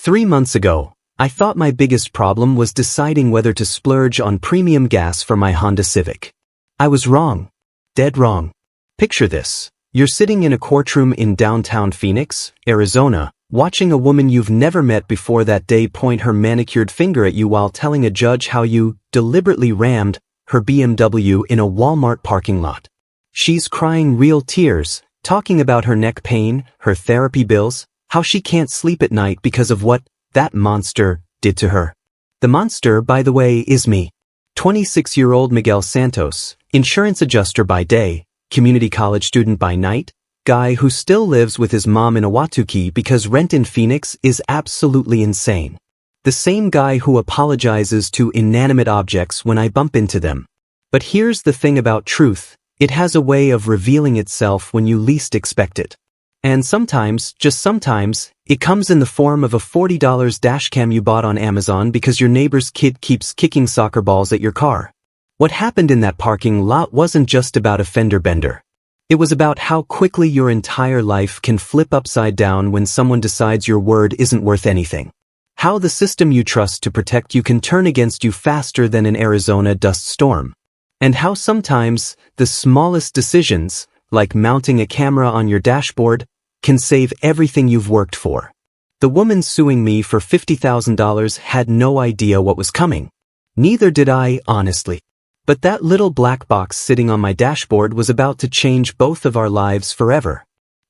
3 months ago, I thought my biggest problem was deciding whether to splurge on premium gas for my Honda Civic. I was wrong. Dead wrong. Picture this. You're sitting in a courtroom in downtown Phoenix, Arizona, watching a woman you've never met before that day point her manicured finger at you while telling a judge how you deliberately rammed her BMW in a Walmart parking lot. She's crying real tears, talking about her neck pain, her therapy bills, how she can't sleep at night because of what that monster did to her. The monster, by the way, is me. 26-year-old Miguel Santos, insurance adjuster by day, community college student by night, guy who still lives with his mom in Ahwatukee because rent in Phoenix is absolutely insane. The same guy who apologizes to inanimate objects when I bump into them. But here's the thing about truth. It has a way of revealing itself when you least expect it. And sometimes, just sometimes, it comes in the form of a $40 Dashcam you bought on Amazon because your neighbor's kid keeps kicking soccer balls at your car. What happened in that parking lot wasn't just about a fender bender. It was about how quickly your entire life can flip upside down when someone decides your word isn't worth anything. How the system you trust to protect you can turn against you faster than an Arizona dust storm. And how sometimes, the smallest decisions, like mounting a camera on your dashboard, can save everything you've worked for. The woman suing me for $50,000 had no idea what was coming. Neither did I, honestly. But that little black box sitting on my dashboard was about to change both of our lives forever.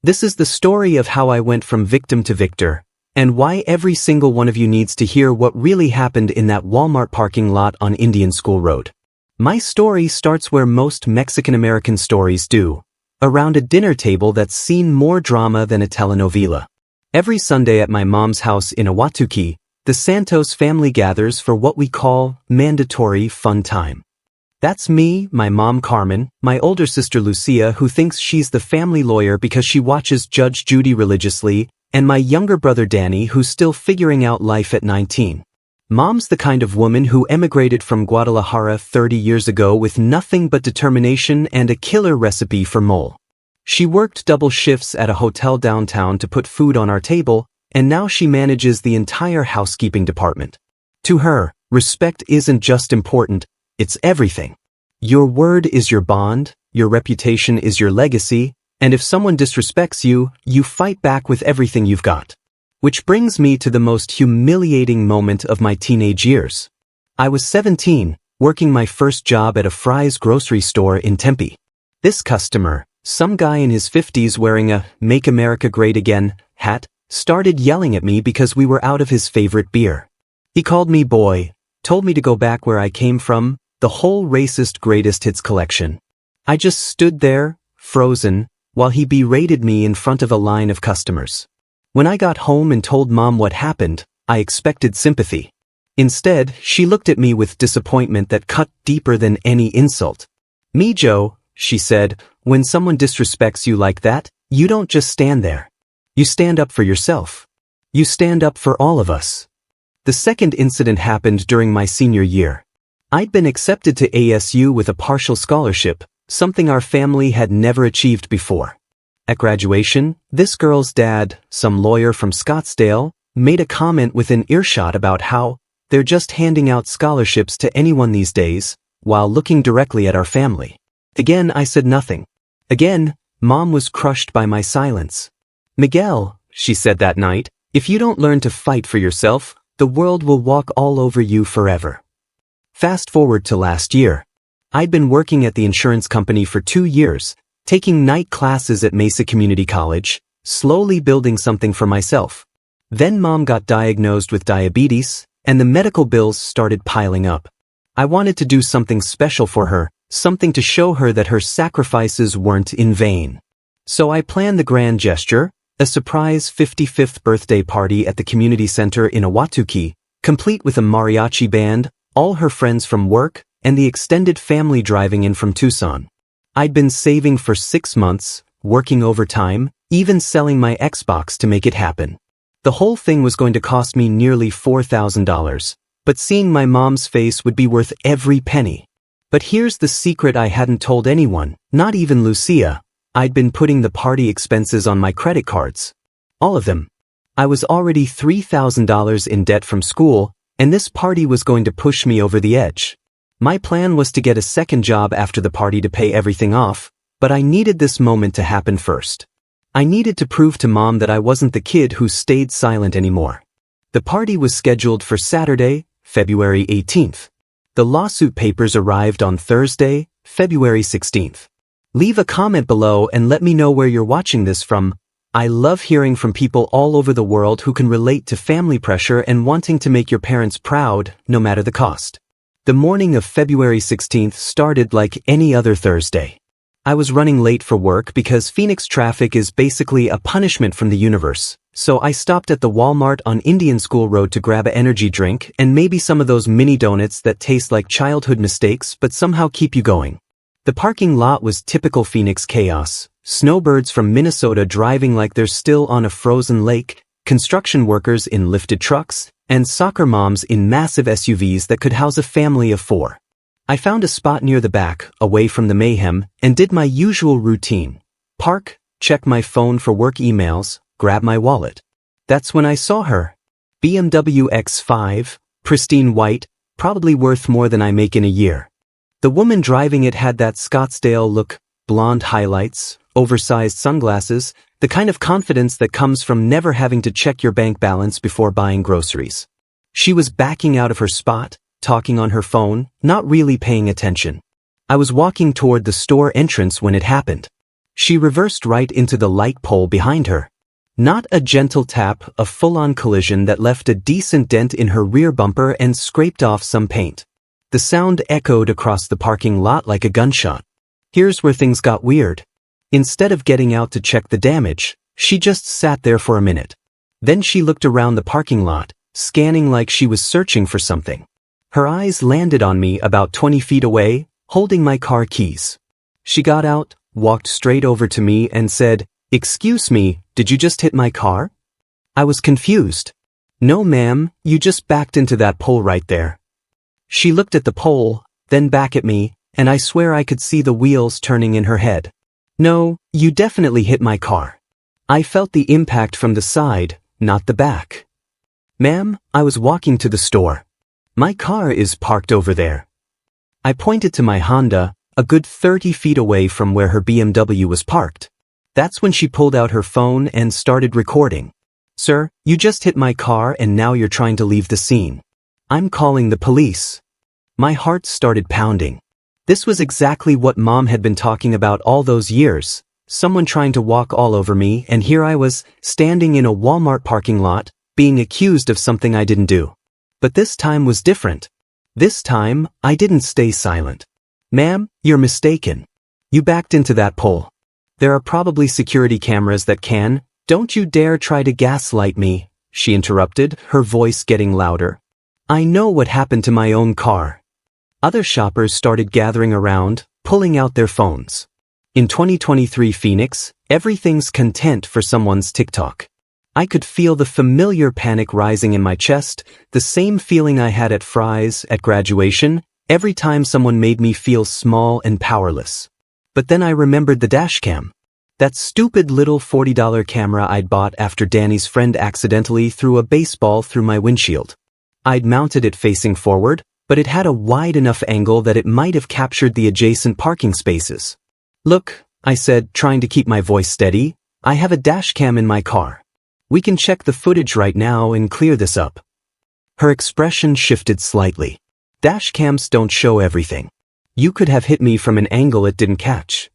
This is the story of how I went from victim to victor, and why every single one of you needs to hear what really happened in that Walmart parking lot on Indian School Road. My story starts where most Mexican-American stories do, around a dinner table that's seen more drama than a telenovela. Every Sunday at my mom's house in Ahwatukee, the Santos family gathers for what we call mandatory fun time. That's me, my mom Carmen, my older sister Lucia who thinks she's the family lawyer because she watches Judge Judy religiously, and my younger brother Danny who's still figuring out life at 19. Mom's the kind of woman who emigrated from Guadalajara 30 years ago with nothing but determination and a killer recipe for mole. She worked double shifts at a hotel downtown to put food on our table, and now she manages the entire housekeeping department. To her, respect isn't just important, it's everything. Your word is your bond, your reputation is your legacy, and if someone disrespects you, you fight back with everything you've got. Which brings me to the most humiliating moment of my teenage years. I was 17, working my first job at a Fry's grocery store in Tempe. This customer, some guy in his 50s wearing a "Make America Great Again" hat, started yelling at me because we were out of his favorite beer. He called me boy, told me to go back where I came from, the whole racist greatest hits collection. I just stood there, frozen, while he berated me in front of a line of customers. When I got home and told Mom what happened, I expected sympathy. Instead, she looked at me with disappointment that cut deeper than any insult. "Mijo," she said, "when someone disrespects you like that, you don't just stand there. You stand up for yourself. You stand up for all of us." The second incident happened during my senior year. I'd been accepted to ASU with a partial scholarship, something our family had never achieved before. At graduation, this girl's dad, some lawyer from Scottsdale, made a comment within earshot about how they're just handing out scholarships to anyone these days, while looking directly at our family. Again, I said nothing. Again, Mom was crushed by my silence. "Miguel," she said that night, "if you don't learn to fight for yourself, the world will walk all over you forever." Fast forward to last year. I'd been working at the insurance company for 2 years, taking night classes at Mesa Community College, slowly building something for myself. Then Mom got diagnosed with diabetes, and the medical bills started piling up. I wanted to do something special for her, something to show her that her sacrifices weren't in vain. So I planned the grand gesture, a surprise 55th birthday party at the community center in Ahwatukee, complete with a mariachi band, all her friends from work, and the extended family driving in from Tucson. I'd been saving for 6 months, working overtime, even selling my Xbox to make it happen. The whole thing was going to cost me nearly $4,000, but seeing my mom's face would be worth every penny. But here's the secret I hadn't told anyone, not even Lucia. I'd been putting the party expenses on my credit cards. All of them. I was already $3,000 in debt from school, and this party was going to push me over the edge. My plan was to get a second job after the party to pay everything off, but I needed this moment to happen first. I needed to prove to Mom that I wasn't the kid who stayed silent anymore. The party was scheduled for Saturday, February 18th. The lawsuit papers arrived on Thursday, February 16th. Leave a comment below and let me know where you're watching this from. I love hearing from people all over the world who can relate to family pressure and wanting to make your parents proud, no matter the cost. The morning of February 16th started like any other Thursday. I was running late for work because Phoenix traffic is basically a punishment from the universe, so I stopped at the Walmart on Indian School Road to grab an energy drink and maybe some of those mini donuts that taste like childhood mistakes but somehow keep you going. The parking lot was typical Phoenix chaos. Snowbirds from Minnesota driving like they're still on a frozen lake, construction workers in lifted trucks, and soccer moms in massive SUVs that could house a family of 4. I found a spot near the back, away from the mayhem, and did my usual routine. Park, check my phone for work emails, grab my wallet. That's when I saw her. BMW X5, pristine white, probably worth more than I make in a year. The woman driving it had that Scottsdale look, blonde highlights, oversized sunglasses, the kind of confidence that comes from never having to check your bank balance before buying groceries. She was backing out of her spot, talking on her phone, not really paying attention. I was walking toward the store entrance when it happened. She reversed right into the light pole behind her. Not a gentle tap, a full-on collision that left a decent dent in her rear bumper and scraped off some paint. The sound echoed across the parking lot like a gunshot. Here's where things got weird. Instead of getting out to check the damage, she just sat there for a minute. Then she looked around the parking lot, scanning like she was searching for something. Her eyes landed on me about 20 feet away, holding my car keys. She got out, walked straight over to me and said, "Excuse me, did you just hit my car?" I was confused. "No ma'am, you just backed into that pole right there." She looked at the pole, then back at me, and I swear I could see the wheels turning in her head. "No, you definitely hit my car." I felt the impact from the side, not the back. "Ma'am, I was walking to the store. My car is parked over there." I pointed to my Honda, a good 30 feet away from where her BMW was parked. That's when she pulled out her phone and started recording. "Sir, you just hit my car and now you're trying to leave the scene. I'm calling the police." My heart started pounding. This was exactly what Mom had been talking about all those years, someone trying to walk all over me, and here I was, standing in a Walmart parking lot, being accused of something I didn't do. But this time was different. This time, I didn't stay silent. "Ma'am, you're mistaken. You backed into that pole. There are probably security cameras that can. Don't you dare try to gaslight me," she interrupted, her voice getting louder. "I know what happened to my own car." Other shoppers started gathering around, pulling out their phones. In 2023 Phoenix, everything's content for someone's TikTok. I could feel the familiar panic rising in my chest, the same feeling I had at Fry's at graduation, every time someone made me feel small and powerless. But then I remembered the Dashcam. That stupid little $40 camera I'd bought after Danny's friend accidentally threw a baseball through my windshield. I'd mounted it facing forward, but it had a wide enough angle that it might have captured the adjacent parking spaces. "Look," I said, trying to keep my voice steady, "I have a Dashcam in my car. We can check the footage right now and clear this up." Her expression shifted slightly. Dashcams don't show everything. You could have hit me from an angle it didn't catch.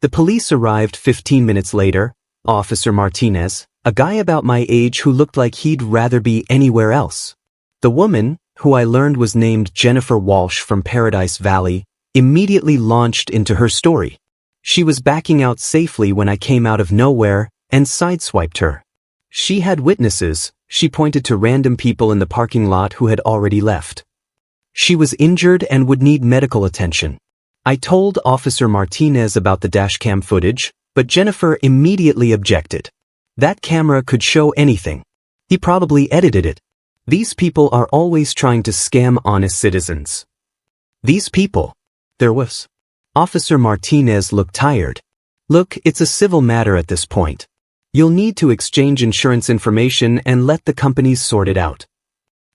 The police arrived 15 minutes later, Officer Martinez, a guy about my age who looked like he'd rather be anywhere else. The woman, who I learned was named Jennifer Walsh from Paradise Valley, immediately launched into her story. She was backing out safely when I came out of nowhere and sideswiped her. She had witnesses. She pointed to random people in the parking lot who had already left. She was injured and would need medical attention. I told Officer Martinez about the dashcam footage, but Jennifer immediately objected. That camera could show anything. He probably edited it. These people are always trying to scam honest citizens. These people. There was. Officer Martinez looked tired. "Look, it's a civil matter at this point. You'll need to exchange insurance information and let the companies sort it out.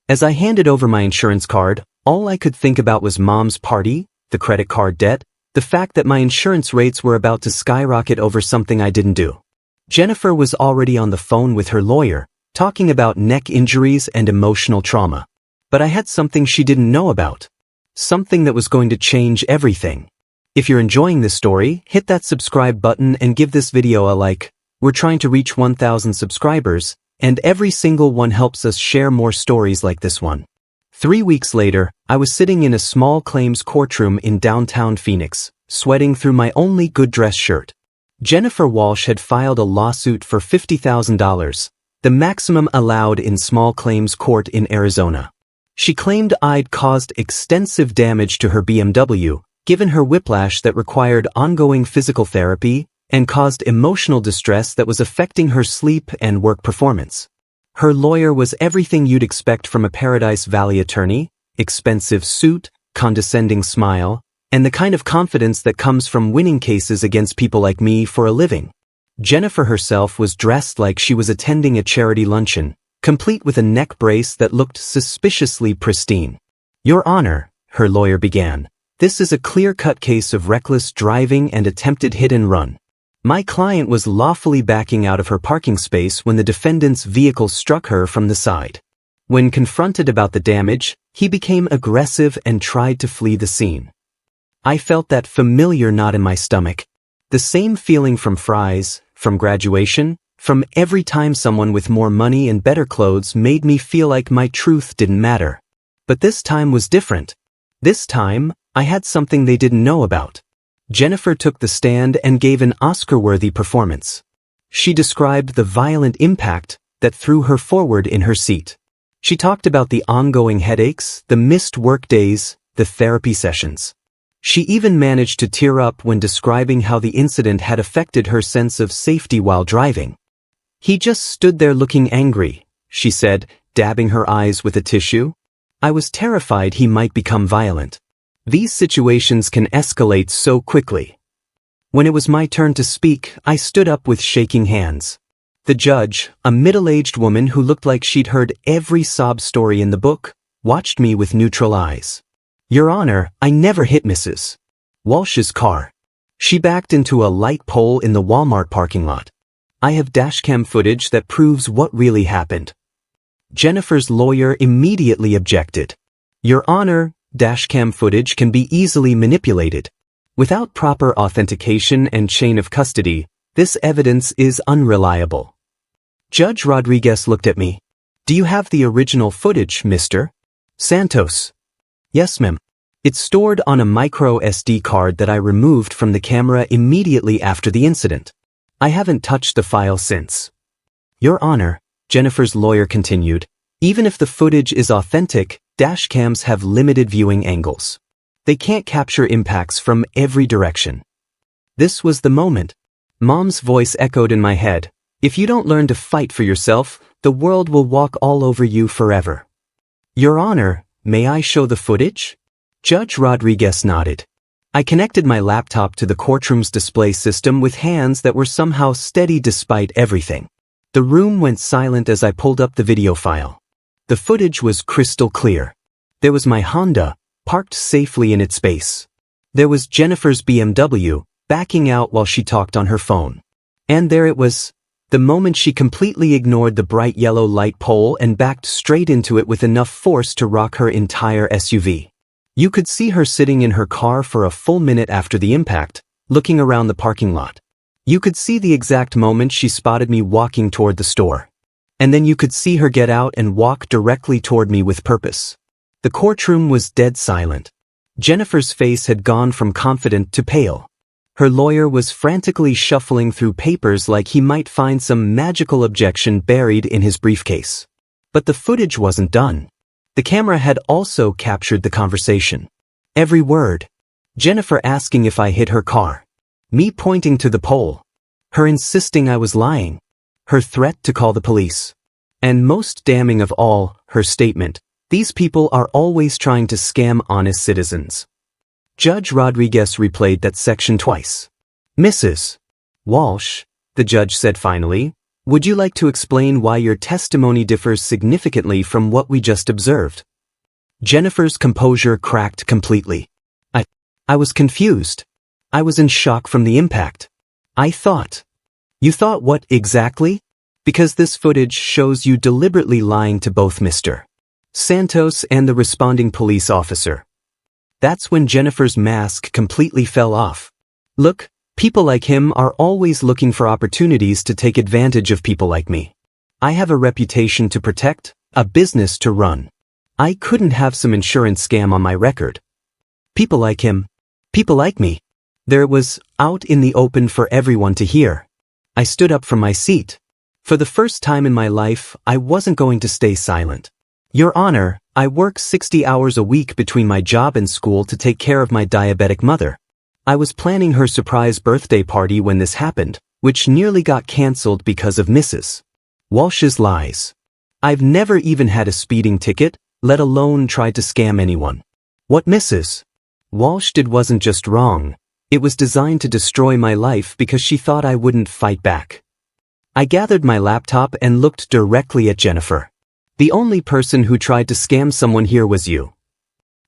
As I handed over my insurance card, all I could think about was Mom's party, the credit card debt, the fact that my insurance rates were about to skyrocket over something I didn't do. Jennifer was already on the phone with her lawyer, talking about neck injuries and emotional trauma. But I had something she didn't know about. Something that was going to change everything. If you're enjoying this story, hit that subscribe button and give this video a like. We're trying to reach 1,000 subscribers, and every single one helps us share more stories like this one. 3 weeks later, I was sitting in a small claims courtroom in downtown Phoenix, sweating through my only good dress shirt. Jennifer Walsh had filed a lawsuit for $50,000, the maximum allowed in small claims court in Arizona. She claimed I'd caused extensive damage to her BMW, given her whiplash that required ongoing physical therapy, and caused emotional distress that was affecting her sleep and work performance. Her lawyer was everything you'd expect from a Paradise Valley attorney: expensive suit, condescending smile, and the kind of confidence that comes from winning cases against people like me for a living. Jennifer herself was dressed like she was attending a charity luncheon, complete with a neck brace that looked suspiciously pristine. "Your Honor," her lawyer began, "this is a clear-cut case of reckless driving and attempted hit-and-run. My client was lawfully backing out of her parking space when the defendant's vehicle struck her from the side. When confronted about the damage, he became aggressive and tried to flee the scene." I felt that familiar knot in my stomach. The same feeling from fries, from graduation, from every time someone with more money and better clothes made me feel like my truth didn't matter. But this time was different. This time, I had something they didn't know about. Jennifer took the stand and gave an Oscar-worthy performance. She described the violent impact that threw her forward in her seat. She talked about the ongoing headaches, the missed work days, the therapy sessions. She even managed to tear up when describing how the incident had affected her sense of safety while driving. "He just stood there looking angry," she said, dabbing her eyes with a tissue. "I was terrified he might become violent. These situations can escalate so quickly." When it was my turn to speak, I stood up with shaking hands. The judge, a middle-aged woman who looked like she'd heard every sob story in the book, watched me with neutral eyes. "Your Honor, I never hit Mrs. Walsh's car. She backed into a light pole in the Walmart parking lot. I have dashcam footage that proves what really happened." Jennifer's lawyer immediately objected. "Your Honor, dashcam footage can be easily manipulated. Without proper authentication and chain of custody, this evidence is unreliable." Judge Rodriguez looked at me. "Do you have the original footage, Mr. Santos?" "Yes, ma'am. It's stored on a micro SD card that I removed from the camera immediately after the incident. I haven't touched the file since." "Your Honor," Jennifer's lawyer continued, "even if the footage is authentic, dashcams have limited viewing angles. They can't capture impacts from every direction." This was the moment. Mom's voice echoed in my head. "If you don't learn to fight for yourself, the world will walk all over you forever." "Your Honor, may I show the footage?" Judge Rodriguez nodded. I connected my laptop to the courtroom's display system with hands that were somehow steady despite everything. The room went silent as I pulled up the video file. The footage was crystal clear. There was my Honda, parked safely in its space. There was Jennifer's BMW, backing out while she talked on her phone. And there it was, the moment she completely ignored the bright yellow light pole and backed straight into it with enough force to rock her entire SUV. You could see her sitting in her car for a full minute after the impact, looking around the parking lot. You could see the exact moment she spotted me walking toward the store. And then you could see her get out and walk directly toward me with purpose. The courtroom was dead silent. Jennifer's face had gone from confident to pale. Her lawyer was frantically shuffling through papers like he might find some magical objection buried in his briefcase. But the footage wasn't done. The camera had also captured the conversation. Every word. Jennifer asking if I hit her car. Me pointing to the pole. Her insisting I was lying. Her threat to call the police. And most damning of all, her statement, "These people are always trying to scam honest citizens." Judge Rodriguez replayed that section twice. "Mrs. Walsh," the judge said finally, Would you like to explain why your testimony differs significantly from what we just observed? Jennifer's composure cracked completely. I was confused. I was in shock from the impact. I thought. You thought what exactly? Because this footage shows you deliberately lying to both Mr. Santos and the responding police officer. That's when Jennifer's mask completely fell off. Look, people like him are always looking for opportunities to take advantage of people like me. I have a reputation to protect, a business to run. I couldn't have some insurance scam on my record. People like him. People like me. There it was, out in the open for everyone to hear. I stood up from my seat. For the first time in my life, I wasn't going to stay silent. Your Honor, I work 60 hours a week between my job and school to take care of my diabetic mother. I was planning her surprise birthday party when this happened, which nearly got cancelled because of Mrs. Walsh's lies. I've never even had a speeding ticket, let alone tried to scam anyone. What Mrs. Walsh did wasn't just wrong. It was designed to destroy my life because she thought I wouldn't fight back. I gathered my laptop and looked directly at Jennifer. The only person who tried to scam someone here was you.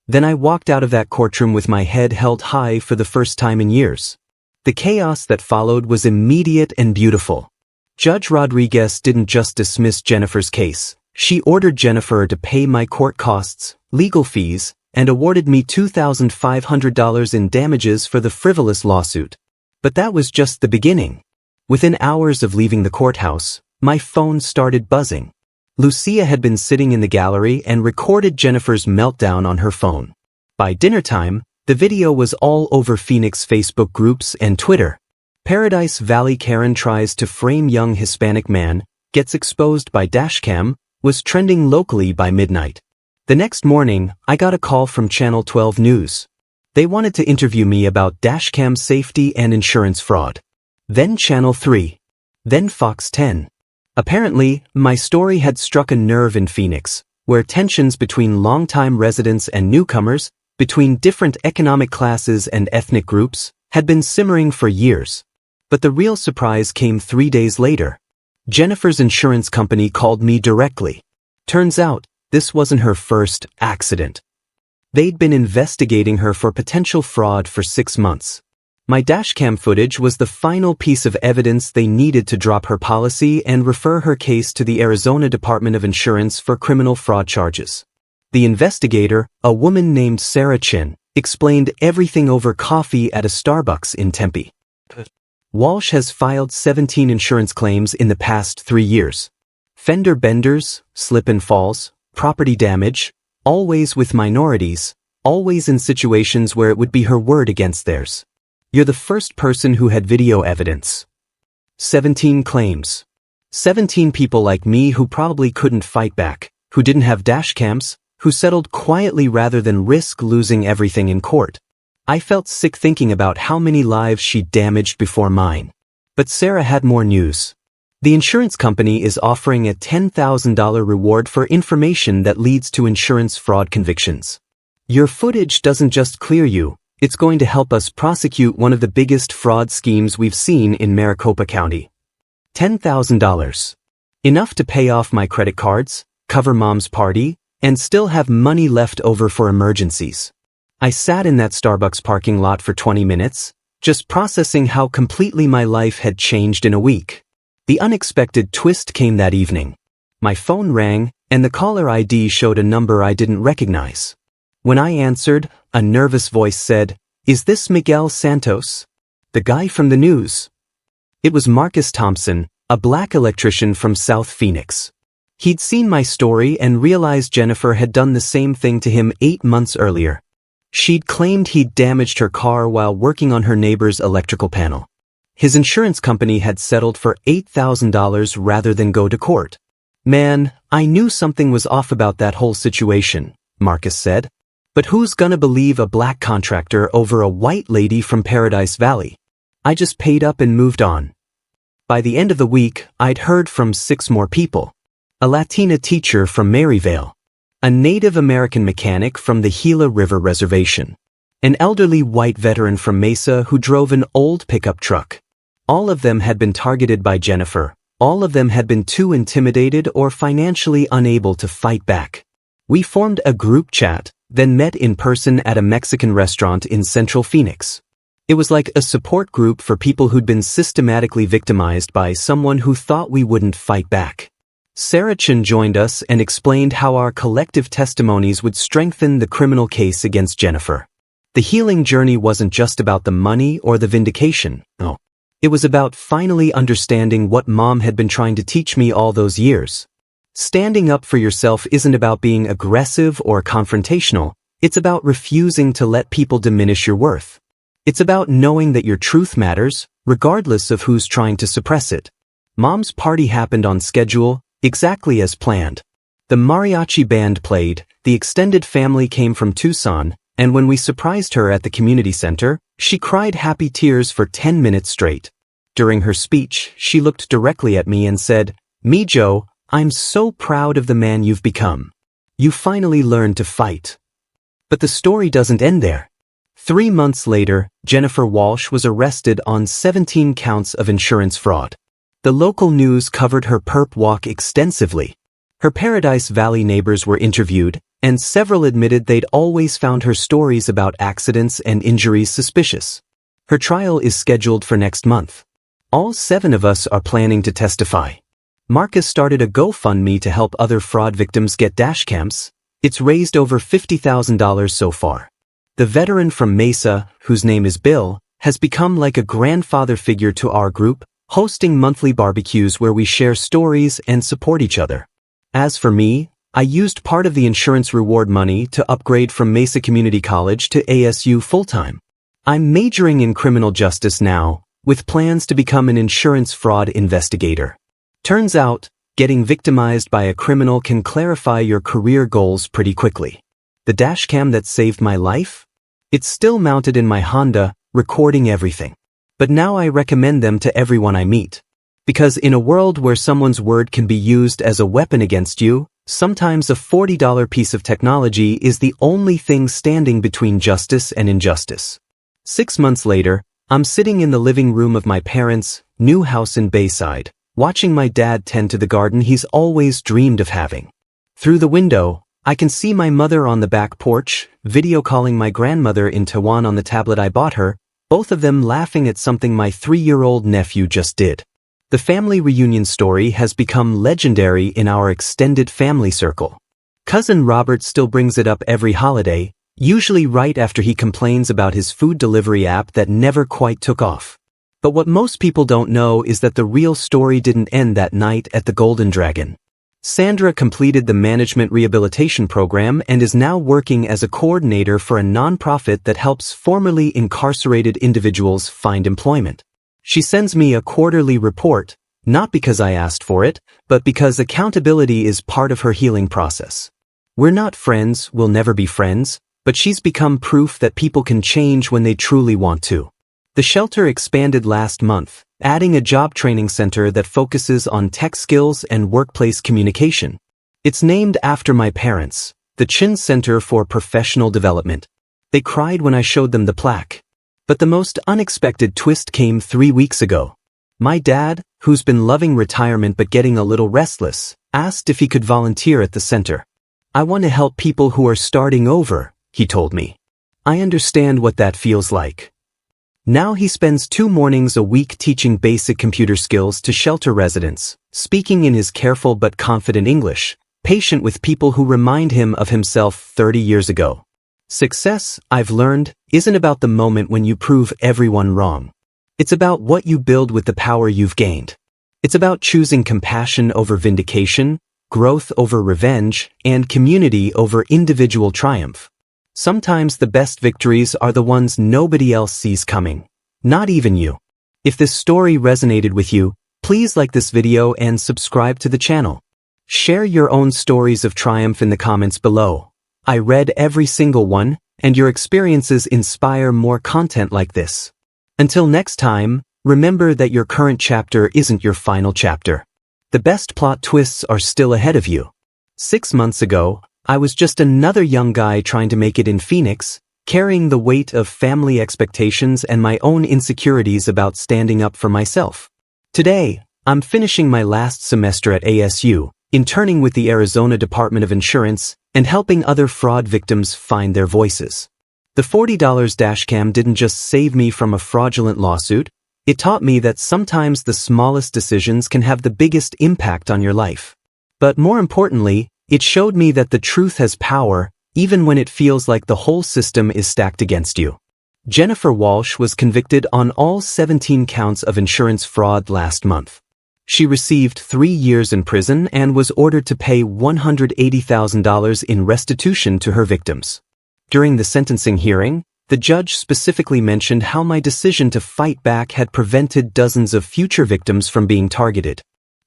Then I walked out of that courtroom with my head held high for the first time in years. The chaos that followed was immediate and beautiful. Judge Rodriguez didn't just dismiss Jennifer's case. She ordered Jennifer to pay my court costs, legal fees, and awarded me $2,500 in damages for the frivolous lawsuit. But that was just the beginning. Within hours of leaving the courthouse, my phone started buzzing. Lucia had been sitting in the gallery and recorded Jennifer's meltdown on her phone. By dinner time, the video was all over Phoenix Facebook groups and Twitter. Paradise Valley Karen tries to frame young Hispanic man, gets exposed by Dashcam, was trending locally by midnight. The next morning, I got a call from Channel 12 News. They wanted to interview me about Dashcam safety and insurance fraud. Then Channel 3. Then Fox 10. Apparently, my story had struck a nerve in Phoenix, where tensions between longtime residents and newcomers, between different economic classes and ethnic groups, had been simmering for years. But the real surprise came 3 days later. Jennifer's insurance company called me directly. Turns out, this wasn't her first accident. They'd been investigating her for potential fraud for 6 months. My dashcam footage was the final piece of evidence they needed to drop her policy and refer her case to the Arizona Department of Insurance for criminal fraud charges. The investigator, a woman named Sarah Chin, explained everything over coffee at a Starbucks in Tempe. Walsh has filed 17 insurance claims in the past 3 years. Fender benders, slip and falls, property damage, always with minorities, always in situations where it would be her word against theirs. You're the first person who had video evidence. 17 claims. 17 people like me who probably couldn't fight back, who didn't have dashcams, who settled quietly rather than risk losing everything in court. I felt sick thinking about how many lives she damaged before mine. But Sarah had more news. The insurance company is offering a $10,000 reward for information that leads to insurance fraud convictions. Your footage doesn't just clear you, it's going to help us prosecute one of the biggest fraud schemes we've seen in Maricopa County. $10,000. Enough to pay off my credit cards, cover mom's party, and still have money left over for emergencies. I sat in that Starbucks parking lot for 20 minutes, just processing how completely my life had changed in a week. The unexpected twist came that evening. My phone rang, and the caller ID showed a number I didn't recognize. When I answered, a nervous voice said, "Is this Miguel Santos? The guy from the news?" It was Marcus Thompson, a black electrician from South Phoenix. He'd seen my story and realized Jennifer had done the same thing to him 8 months earlier. She'd claimed he'd damaged her car while working on her neighbor's electrical panel. His insurance company had settled for $8,000 rather than go to court. "Man, I knew something was off about that whole situation," Marcus said. "But who's gonna believe a black contractor over a white lady from Paradise Valley?" I just paid up and moved on. By the end of the week, I'd heard from 6 more people. A Latina teacher from Maryvale. A Native American mechanic from the Gila River Reservation. An elderly white veteran from Mesa who drove an old pickup truck. All of them had been targeted by Jennifer, All of them had been too intimidated or financially unable to fight back. We formed a group chat, then met in person at a Mexican restaurant in Central Phoenix. It was like a support group for people who'd been systematically victimized by someone who thought we wouldn't fight back. Sarah Chen joined us and explained how our collective testimonies would strengthen the criminal case against Jennifer. The healing journey wasn't just about the money or the vindication, no. It was about finally understanding what Mom had been trying to teach me all those years. Standing up for yourself isn't about being aggressive or confrontational, it's about refusing to let people diminish your worth. It's about knowing that your truth matters, regardless of who's trying to suppress it. Mom's party happened on schedule, exactly as planned. The mariachi band played, the extended family came from Tucson, and when we surprised her at the community center, she cried happy tears for 10 minutes straight. During her speech, she looked directly at me and said, "Joe, I'm so proud of the man you've become. You finally learned to fight." But the story doesn't end there. 3 months later, Jennifer Walsh was arrested on 17 counts of insurance fraud. The local news covered her perp walk extensively. Her Paradise Valley neighbors were interviewed, and several admitted they'd always found her stories about accidents and injuries suspicious. Her trial is scheduled for next month. All 7 of us are planning to testify. Marcus started a GoFundMe to help other fraud victims get dashcams. It's raised over $50,000 so far. The veteran from Mesa, whose name is Bill, has become like a grandfather figure to our group, hosting monthly barbecues where we share stories and support each other. As for me, I used part of the insurance reward money to upgrade from Mesa Community College to ASU full-time. I'm majoring in criminal justice now, with plans to become an insurance fraud investigator. Turns out, getting victimized by a criminal can clarify your career goals pretty quickly. The dashcam that saved my life? It's still mounted in my Honda, recording everything. But now I recommend them to everyone I meet. Because in a world where someone's word can be used as a weapon against you, sometimes a $40 piece of technology is the only thing standing between justice and injustice. 6 months later, I'm sitting in the living room of my parents' new house in Bayside, watching my dad tend to the garden he's always dreamed of having. Through the window, I can see my mother on the back porch, video calling my grandmother in Taiwan on the tablet I bought her, both of them laughing at something my 3-year-old nephew just did. The family reunion story has become legendary in our extended family circle. Cousin Robert still brings it up every holiday, usually right after he complains about his food delivery app that never quite took off. But what most people don't know is that the real story didn't end that night at the Golden Dragon. Sandra completed the management rehabilitation program and is now working as a coordinator for a nonprofit that helps formerly incarcerated individuals find employment. She sends me a quarterly report, not because I asked for it, but because accountability is part of her healing process. We're not friends, we'll never be friends, but she's become proof that people can change when they truly want to. The shelter expanded last month, adding a job training center that focuses on tech skills and workplace communication. It's named after my parents, the Chin Center for Professional Development. They cried when I showed them the plaque. But the most unexpected twist came 3 weeks ago. My dad, who's been loving retirement but getting a little restless, asked if he could volunteer at the center. "I want to help people who are starting over," he told me. "I understand what that feels like." Now he spends 2 mornings a week teaching basic computer skills to shelter residents, speaking in his careful but confident English, patient with people who remind him of himself 30 years ago. Success, I've learned, isn't about the moment when you prove everyone wrong. It's about what you build with the power you've gained. It's about choosing compassion over vindication, growth over revenge, and community over individual triumph. Sometimes the best victories are the ones nobody else sees coming. Not even you. If this story resonated with you, please like this video and subscribe to the channel. Share your own stories of triumph in the comments below. I read every single one, and your experiences inspire more content like this. Until next time, remember that your current chapter isn't your final chapter. The best plot twists are still ahead of you. 6 months ago, I was just another young guy trying to make it in Phoenix, carrying the weight of family expectations and my own insecurities about standing up for myself. Today, I'm finishing my last semester at ASU, interning with the Arizona Department of Insurance, and helping other fraud victims find their voices. The $40 Dashcam didn't just save me from a fraudulent lawsuit, it taught me that sometimes the smallest decisions can have the biggest impact on your life. But more importantly, it showed me that the truth has power, even when it feels like the whole system is stacked against you. Jennifer Walsh was convicted on all 17 counts of insurance fraud last month. She received 3 years in prison and was ordered to pay $180,000 in restitution to her victims. During the sentencing hearing, the judge specifically mentioned how my decision to fight back had prevented dozens of future victims from being targeted.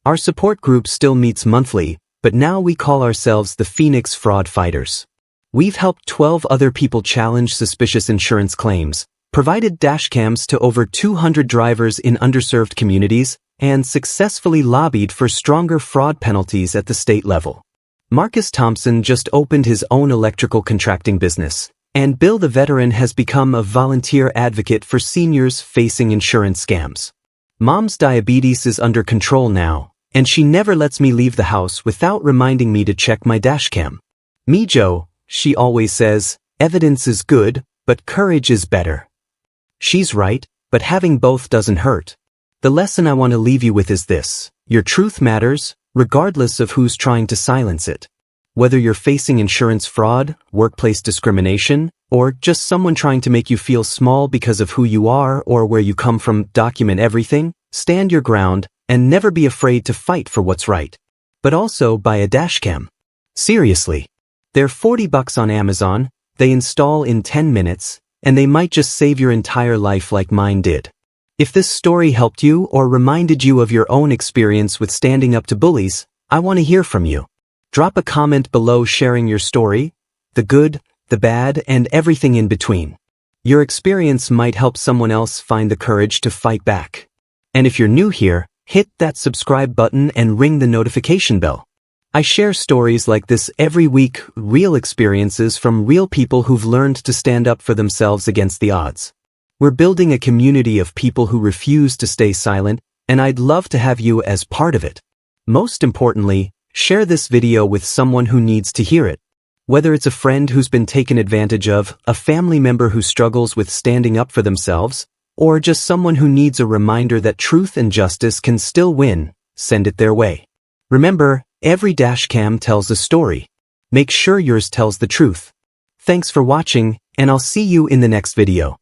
Our support group still meets monthly, but now we call ourselves the Phoenix Fraud Fighters. We've helped 12 other people challenge suspicious insurance claims, provided dashcams to over 200 drivers in underserved communities, and successfully lobbied for stronger fraud penalties at the state level. Marcus Thompson just opened his own electrical contracting business, and Bill the veteran has become a volunteer advocate for seniors facing insurance scams. Mom's diabetes is under control now, and she never lets me leave the house without reminding me to check my dashcam. Me Joe, she always says, evidence is good, but courage is better. She's right, but having both doesn't hurt. The lesson I want to leave you with is this: your truth matters, regardless of who's trying to silence it. Whether you're facing insurance fraud, workplace discrimination, or just someone trying to make you feel small because of who you are or where you come from, document everything, stand your ground, and never be afraid to fight for what's right. But also buy a dashcam. Seriously. They're $40 on Amazon, they install in 10 minutes, and they might just save your entire life like mine did. If this story helped you or reminded you of your own experience with standing up to bullies, I want to hear from you. Drop a comment below sharing your story, the good, the bad, and everything in between. Your experience might help someone else find the courage to fight back. And if you're new here, hit that subscribe button and ring the notification bell. I share stories like this every week, real experiences from real people who've learned to stand up for themselves against the odds. We're building a community of people who refuse to stay silent, and I'd love to have you as part of it. Most importantly, share this video with someone who needs to hear it. Whether it's a friend who's been taken advantage of, a family member who struggles with standing up for themselves, or just someone who needs a reminder that truth and justice can still win, send it their way. Remember, every dashcam tells a story. Make sure yours tells the truth. Thanks for watching, and I'll see you in the next video.